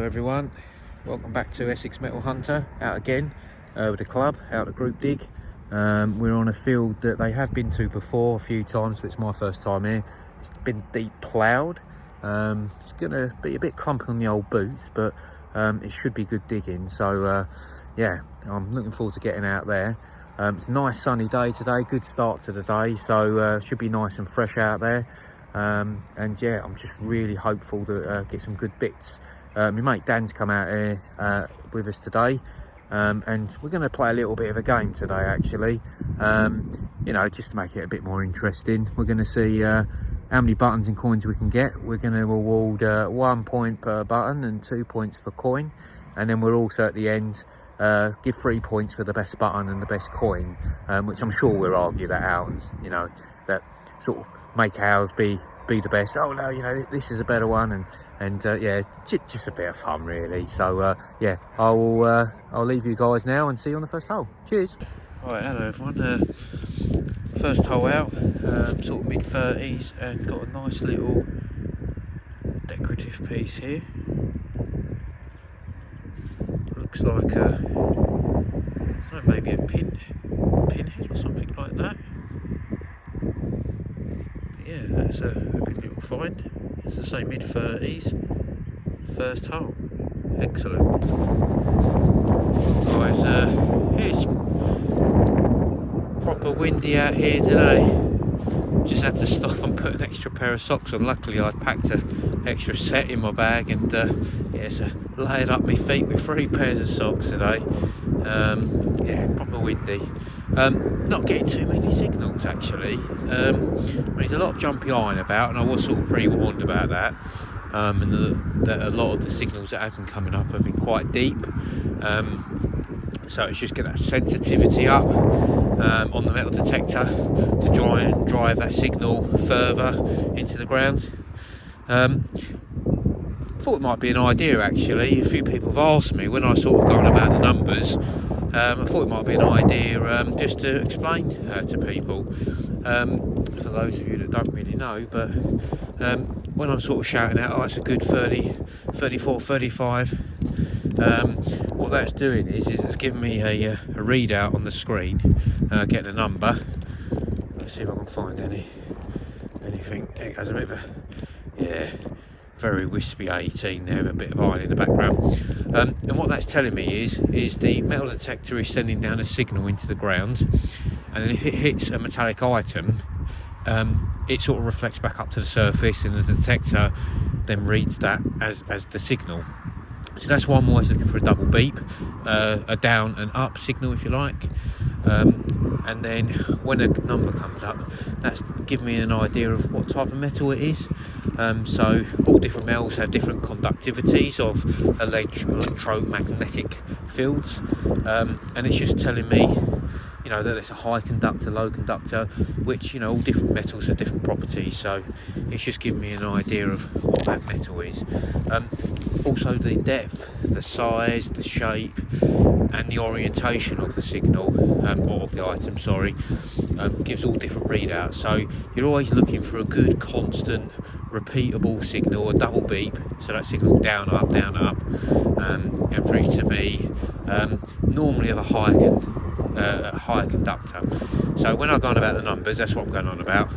everyone, welcome back to Essex Metal Hunter, out again with the club, out at Group Dig. We're on a field that they have been to before a few times, but it's my first time here. It's been deep ploughed. It's going to be a bit clumpy on the old boots, but it should be good digging. So yeah, I'm looking forward to getting out there. It's a nice sunny day today, good start to the day, so should be nice and fresh out there. And yeah, I'm just really hopeful to get some good bits. My mate Dan's come out here with us today, and we're going to play a little bit of a game today actually, you know, just to make it a bit more interesting. We're going to see how many buttons and coins we can get. We're going to award 1 point per button and 2 points for coin, and then we'll also at the end give 3 points for the best button and the best coin, which I'm sure we'll argue that out, and you know, that sort of make ours be the best. Oh no, you know, this is a better one, and yeah, just a bit of fun really. So yeah, I'll leave you guys now and see you on the first hole. Cheers. Right, hello everyone. First hole out, sort of mid-30s, and got a nice little decorative piece here. Looks like I don't know, maybe a pinhead or something like that. Yeah, that's a good little find. As I say, mid-30s, first hole. Excellent. Guys, it's proper windy out here today. Just had to stop and put an extra pair of socks on. Luckily I'd packed an extra set in my bag, and yeah, so laid up my feet with 3 pairs of socks today. Yeah, proper windy. Not getting too many signals actually. There's a lot of jumpy iron about, and I was sort of pre-warned about that. And that a lot of the signals that have been coming up have been quite deep. So it's just get that sensitivity up on the metal detector to try and drive that signal further into the ground. Thought it might be an idea actually. A few people have asked me when I sort of gone about the numbers. I thought it might be an idea just to explain to people, for those of you that don't really know, but when I'm sort of shouting out, oh, it's a good 30, 34, 35, what that's doing is it's giving me a readout on the screen, getting a number. Let's see if I can find anything. It has a bit of a, yeah, very wispy 18 there, a bit of iron in the background, and what that's telling me is the metal detector is sending down a signal into the ground, and then if it hits a metallic item, it sort of reflects back up to the surface, and the detector then reads that as the signal. So that's why I'm always looking for a double beep, a down and up signal if you like, and then when a number comes up, that's giving me an idea of what type of metal it is. So all different metals have different conductivities of electromagnetic fields, and it's just telling me, you know, that it's a high conductor, low conductor, which, you know, all different metals have different properties, so it's just giving me an idea of what that metal is. Also the depth, the size, the shape, and the orientation of the signal, or of the item, sorry, gives all different readouts. So you're always looking for a good, constant, repeatable signal, a double beep, so that signal down, up, and for it to be normally of a higher conductor. So when I go on about the numbers, that's what I'm going on about.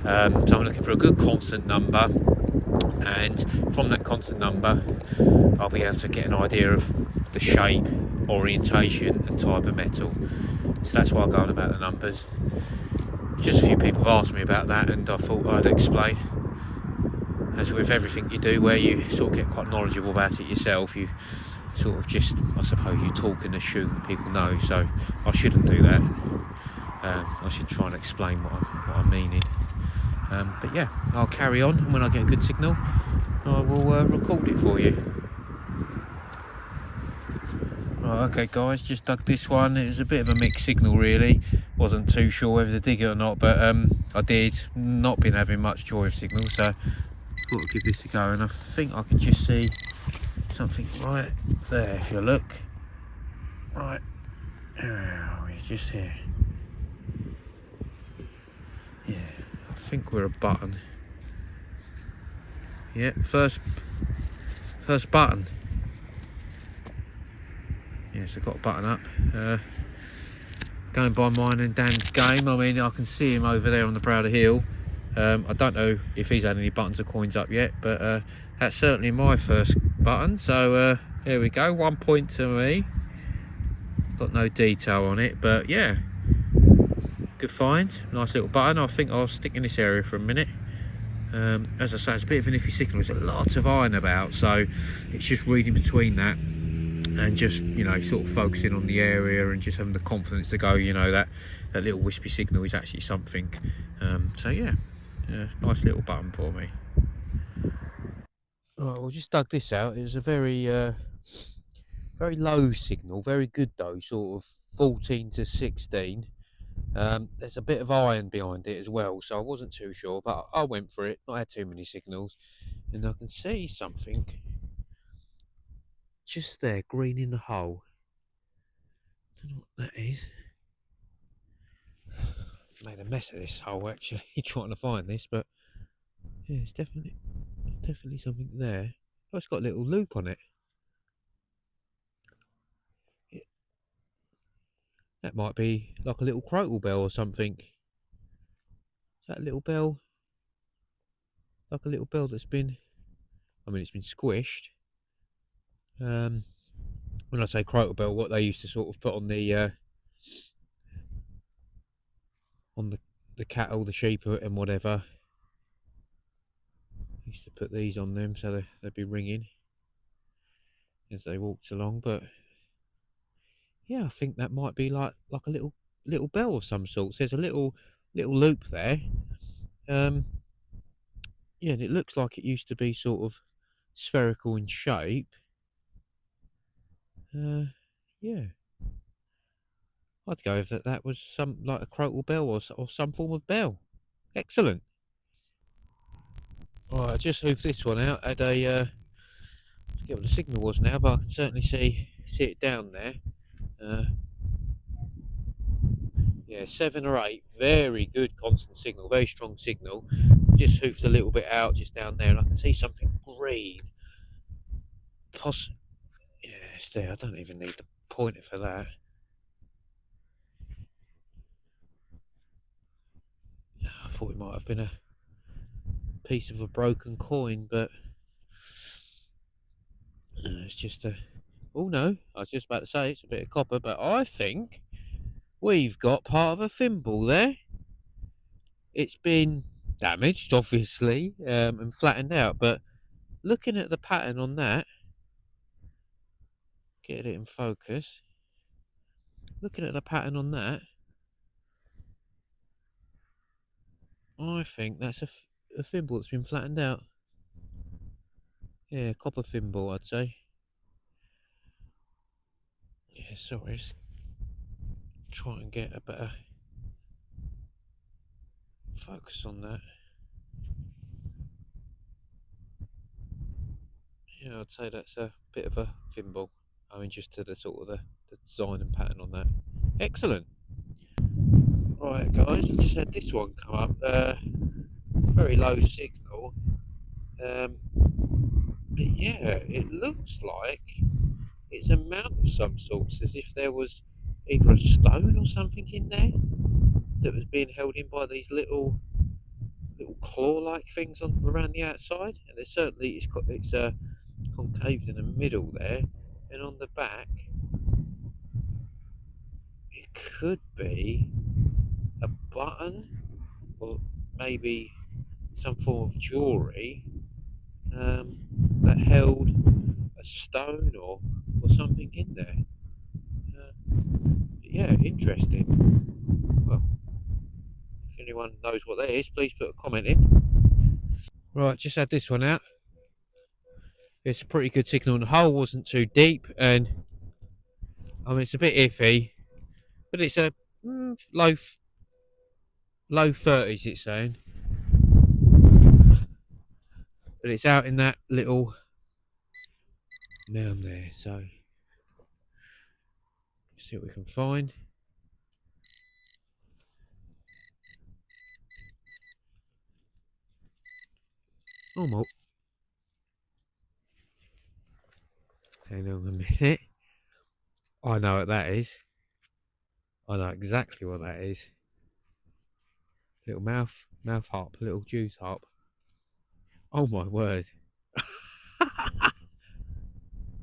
So I'm looking for a good constant number, and from that constant number I'll be able to get an idea of the shape, orientation and type of metal. So that's why I go on about the numbers. Just a few people have asked me about that, and I thought I'd explain. As with everything you do, where you sort of get quite knowledgeable about it yourself, you sort of just, I suppose, you talk and assume people know, so I shouldn't do that. I should try and explain what I'm meaning. But yeah, I'll carry on, and when I get a good signal I will record it for you. Right, okay guys, just dug this one. It was a bit of a mixed signal really. Wasn't too sure whether to dig it or not, but I did. Not been having much joy of signals, so thought I'd give this a go, and I think I can just see something right there if you look. Right, we're just here. Yeah, I think we're a button. Yeah, first button. Yes, I've got a button up. Going by mine and Dan's game, I mean, I can see him over there on the brow of the hill. I don't know if he's had any buttons or coins up yet, but that's certainly my first button. So there we go, 1 point to me. Got no detail on it, but yeah, good find. Nice little button. I think I'll stick in this area for a minute. As I say, it's a bit of an iffy signal. There's a lot of iron about, so it's just reading between that and just, you know, sort of focusing on the area and just having the confidence to go, you know, that little wispy signal is actually something. So yeah, nice little button for me. Right, well, just dug this out. It was a very very low signal, very good though, sort of 14 to 16. There's a bit of iron behind it as well, so I wasn't too sure, but I went for it. Not had too many signals, and I can see something just there, green in the hole. Don't know what that is. Made a mess of this hole actually trying to find this, but yeah, it's definitely something there. Oh, it's got a little loop on it. That might be like a little crotal bell or something. Is that a little bell? Like a little bell that's been, I mean, it's been squished. When I say crotal bell, what they used to sort of put on the cattle, the sheep, and whatever. Used to put these on them so they'd be ringing as they walked along. But yeah, I think that might be like a little bell of some sort. So there's a little loop there. Yeah, and it looks like it used to be sort of spherical in shape. Yeah, I'd go with that was some like a crotal bell or some form of bell. Excellent. Alright, I just hoofed this one out. Had a I forget what the signal was now, but I can certainly see it down there. Yeah, 7 or 8. Very good constant signal, very strong signal. Just hoofed a little bit out just down there, and I can see something green. Yeah, it's there. I don't even need to point it for that. I thought it might have been a piece of a broken coin, but it's just a. Oh no, I was just about to say it's a bit of copper, but I think we've got part of a thimble there. It's been damaged, obviously, and flattened out, but looking at the pattern on that, get it in focus. Looking at the pattern on that, I think that's a thimble that's been flattened out. Yeah, copper thimble, I'd say. Yeah, sorry, let's try and get a better focus on that. Yeah, I'd say that's a bit of a thimble. I mean, just to the sort of the design and pattern on that. Excellent. Right, guys, I've just had this one come up. Very low signal. But yeah, it looks like it's a mount of some sorts, as if there was either a stone or something in there that was being held in by these little claw-like things on around the outside. And it's certainly it's concaved in the middle there, and on the back it could be a button or maybe some form of jewellery that held a stone or something in there. Yeah, interesting. Well, if anyone knows what that is, please put a comment in. Right, just had this one out. It's a pretty good signal. The hole wasn't too deep, and I mean it's a bit iffy, but it's a low 30s. It's saying, but it's out in that little mound there. So let's see what we can find. Oh my! Hang on a minute. I know what that is. I know exactly what that is. Little mouth harp, little juice harp. Oh my word.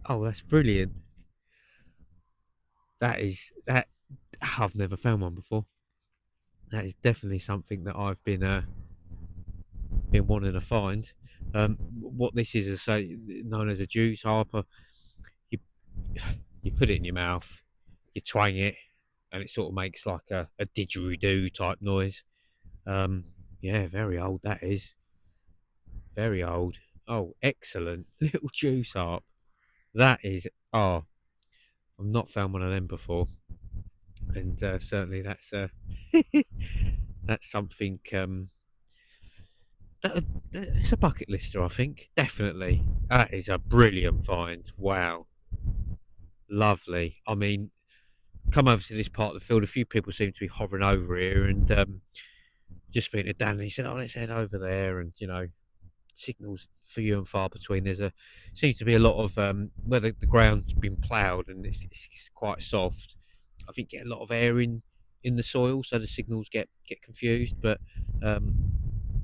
Oh, that's brilliant. That I've never found one before. That is definitely something that I've been wanting to find. What this is say known as a juice harper. You you put it in your mouth, you twang it, and it sort of makes like a didgeridoo type noise. Um, yeah, very old that is. Very old. Oh, excellent. Little juice harp. That is, oh, I've not found one of them before. And certainly that's something, it's a bucket lister, I think. Definitely. That is a brilliant find. Wow. Lovely. I mean, come over to this part of the field, a few people seem to be hovering over here, and just speaking to Dan, and he said, "Oh, let's head over there." And signals few and far between. Seems to be a lot of where the ground's been ploughed and it's quite soft. I think get a lot of air in the soil, so the signals get confused. But um,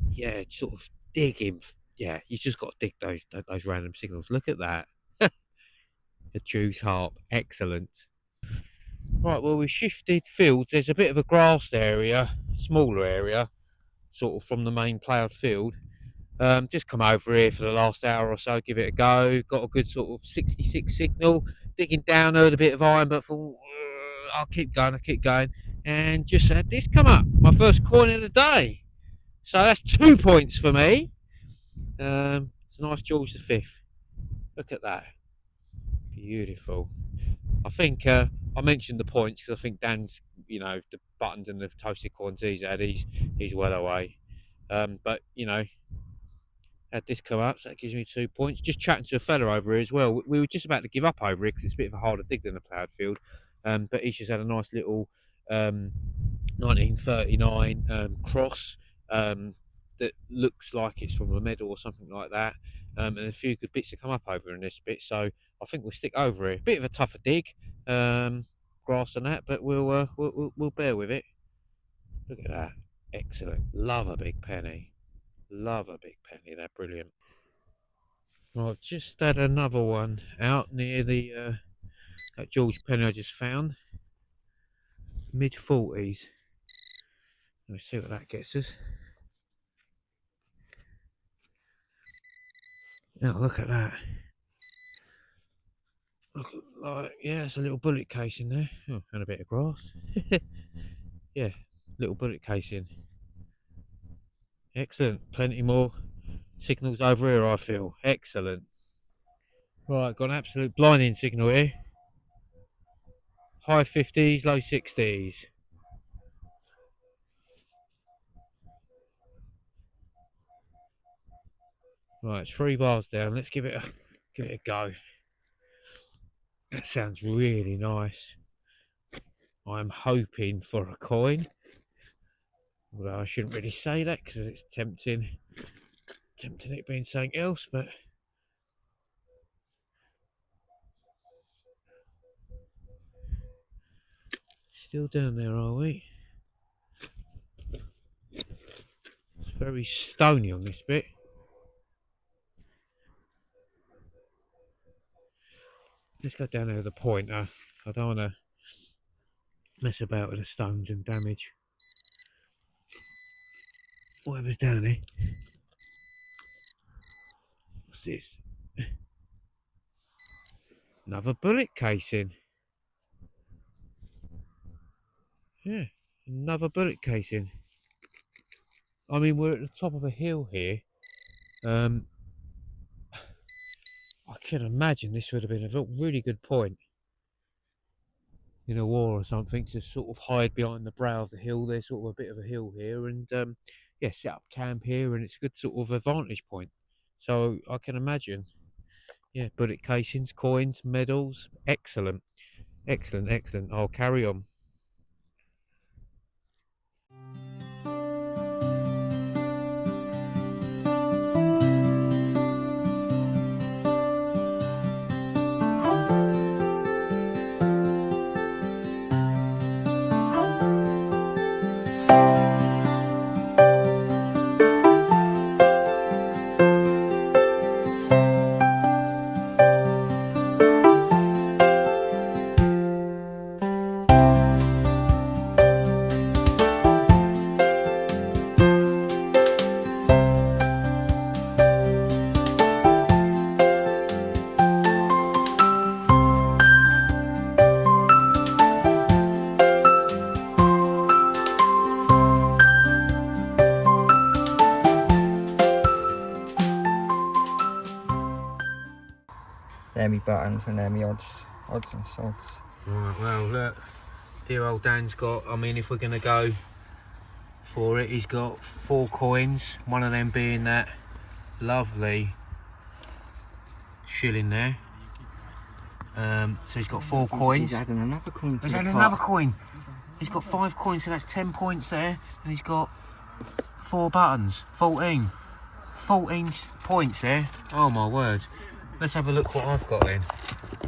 yeah, sort of digging. Yeah, you just got to dig those random signals. Look at that. The juice harp, excellent. Right, well, we've shifted fields. There's a bit of a grassed area, smaller area, sort of from the main ploughed field. Just come over here for the last hour or so, give it a go. Got a good sort of 66 signal. Digging down, heard a bit of iron, but thought, I'll keep going. And just had this come up, my first coin of the day. So that's 2 points for me. It's a nice George V. Look at that. Beautiful. I think I mentioned the points because I think Dan's, the buttons and the toasted coins he's had, he's well away. But had this come up, so that gives me 2 points. Just chatting to a fella over here as well. We were just about to give up over here because it's a bit of a harder dig than a ploughed field. But he's just had a nice little 1939 cross that looks like it's from a medal or something like that. And a few good bits to come up over in this bit. So I think we'll stick over here. Bit of a tougher dig, grass and that, but we'll bear with it. Look at that. Excellent. Love a big penny. Love a big penny. They're brilliant. Right, just had another one out near the that George Penny I just found. Mid-40s. Let's see what that gets us. Now look at that. Look like, yeah, it's a little bullet casing there. Oh, and a bit of grass. Yeah, little bullet casing. Excellent. Plenty more signals over here, I feel. Excellent. Right, got an absolute blinding signal here. High 50s, low 60s. Right, it's 3 bars down. Let's give it a go. That sounds really nice. I'm hoping for a coin. Although I shouldn't really say that because it's tempting it being something else, but still down there, are we? It's very stony on this bit. Let's go down there with the pointer. I don't want to mess about with the stones and damage whatever's down here. What's this? Another bullet casing. Yeah, another bullet casing. I mean, we're at the top of a hill here. I can imagine this would have been a really good point in a war or something to sort of hide behind the brow of the hill. There's sort of a bit of a hill here, and yeah, set up camp here, and it's a good sort of a vantage point. So I can imagine, yeah, bullet casings, coins, medals, excellent. I'll carry on. they're me buttons and they're me odds and sods. Right, well, look, dear old Dan's got, I mean, if we're going to go for it, he's got 4 coins, one of them being that lovely shilling there. So he's got 4 coins. He's adding another coin to He's the adding pot. another coin. He's got 5 coins, so that's 10 points there. And he's got 4 buttons, 14. 14 points there. Oh my word. Let's have a look what I've got then.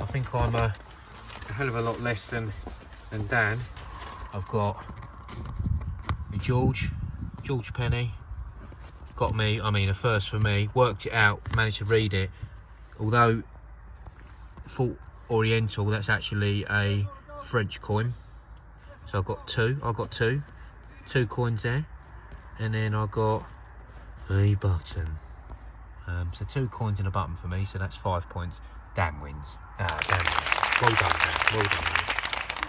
I think I'm a hell of a lot less than Dan. I've got George Penny. Got me, I mean a first for me. Worked it out, managed to read it. Although thought Oriental, that's actually a French coin. So I've got 2. 2 coins there. And then I got a button. So 2 coins and a button for me, so that's 5 points. Dan wins. Dan wins. Well done, Dan. Well done, mate.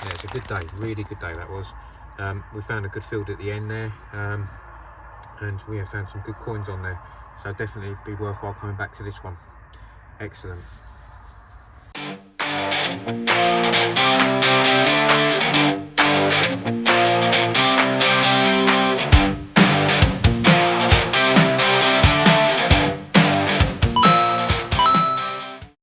Yeah, it's a good day. Really good day that was. We found a good field at the end there. And we have found some good coins on there. So definitely be worthwhile coming back to this one. Excellent.